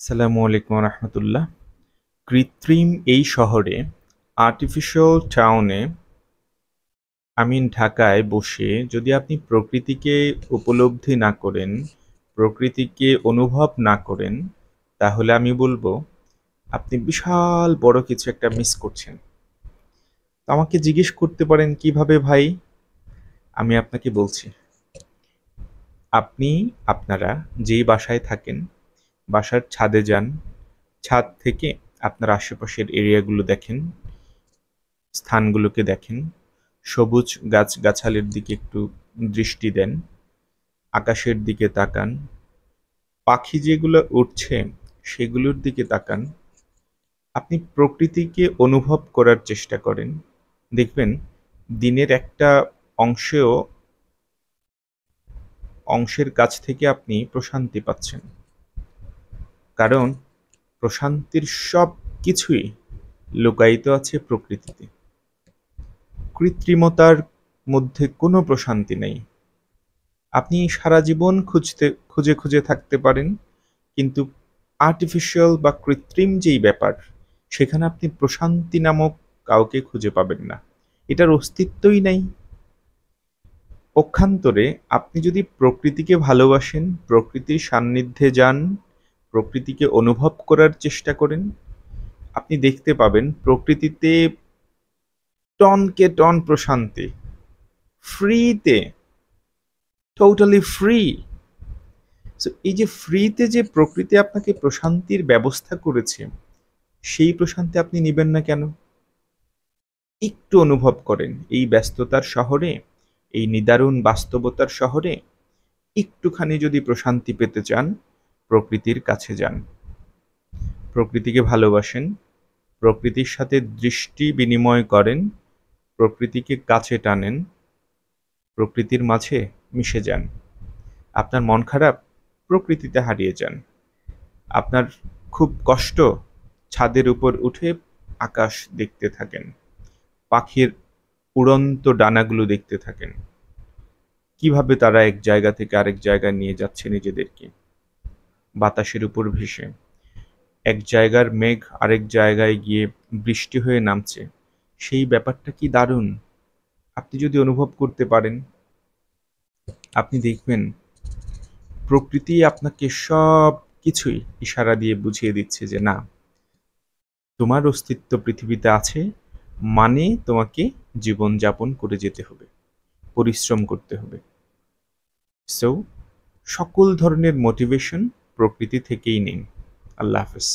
আসসালামু আলাইকুম রহমতুল্লাহ। কৃত্রিম এই শহরে, আর্টিফিশিয়াল টাউনে, ঢাকায় বসে যদি আপনি প্রকৃতিকে উপলব্ধি না করেন, প্রকৃতিকে অনুভব না করেন, তাহলে আমি বলবো আপনি বিশাল বড় কিছু একটা মিস করছেন। তো আমাকে জিজ্ঞেস করতে পারেন কিভাবে ভাই? আমি আপনাকে বলছি, আপনি আপনারা যেই বাসায় থাকেন, বাসার ছাদে যান, ছাদ থেকে আপনার আশেপাশের এরিয়াগুলো দেখেন, স্থানগুলোকে দেখেন, সবুজ গাছগাছালির দিকে একটু দৃষ্টি দেন, আকাশের দিকে তাকান, পাখি যেগুলো উড়ছে সেগুলোর দিকে তাকান। আপনি প্রকৃতিকে অনুভব করার চেষ্টা করেন। দেখবেন দিনের একটা অংশেও অংশের কাছ থেকে আপনি প্রশান্তি পাচ্ছেন। কারণ প্রশান্তির সব কিছুই লুকায়িত আছে প্রকৃতিতে। কৃত্রিমতার মধ্যে কোনো প্রশান্তি নেই। আপনি সারা জীবন খুঁজে খুঁজে থাকতে পারেন, কিন্তু আর্টিফিশিয়াল বা কৃত্রিম যেই ব্যাপার, সেখানে আপনি প্রশান্তি নামক কাউকে খুঁজে পাবেন না। এটার অস্তিত্বই নেই। পক্ষান্তরে আপনি যদি প্রকৃতিকে ভালোবাসেন, প্রকৃতির সান্নিধ্যে যান, প্রকৃতিকে অনুভব করার চেষ্টা করেন, আপনি দেখতে পাবেন প্রকৃতিতে টনকে টন প্রশান্তি, ফ্রিতে, টোটালি ফ্রি। সো এই যে ফ্রিতে যে প্রকৃতি আপনাকে প্রশান্তির ব্যবস্থা করেছে, সেই প্রশান্তি আপনি নিবেন না কেন? একটু অনুভব করেন এই ব্যস্ততার শহরে, এই নিদারুণ বাস্তবতার শহরে একটুখানি যদি প্রশান্তি পেতে চান, প্রকৃতির কাছে যান। প্রকৃতিকে ভালোবাসেন, প্রকৃতির সাথে দৃষ্টি বিনিময় করেন, প্রকৃতিকে কাছে টানেন, প্রকৃতির মাঝে মিশে যান। আপনার মন খারাপ, প্রকৃতিতে হারিয়ে যান। আপনার খুব কষ্ট, ছাদের উপর উঠে আকাশ দেখতে থাকেন, পাখির উড়ন্ত ডানাগুলো দেখতে থাকেন, কিভাবে তারা এক জায়গা থেকে আরেক জায়গায় নিয়ে যাচ্ছে নিজেদেরকে, বাতাসের উপর ভেসে। এক জায়গার মেঘ আরেক জায়গায় গিয়ে বৃষ্টি হয়ে নামছে। সেই ব্যাপারটা কি দারুণ! আপনি যদি অনুভব করতে পারেন, আপনি দেখবেন প্রকৃতি আপনাকে সব কিছুই ইশারা দিয়ে বুঝিয়ে দিচ্ছে যে না, তোমার অস্তিত্ব পৃথিবীতে আছে, মানে তোমাকে জীবনযাপন করে যেতে হবে, পরিশ্রম করতে হবে। সো সকল ধরনের মোটিভেশন প্রকৃতি থেকেই নিন। আল্লাহ হাফেজ।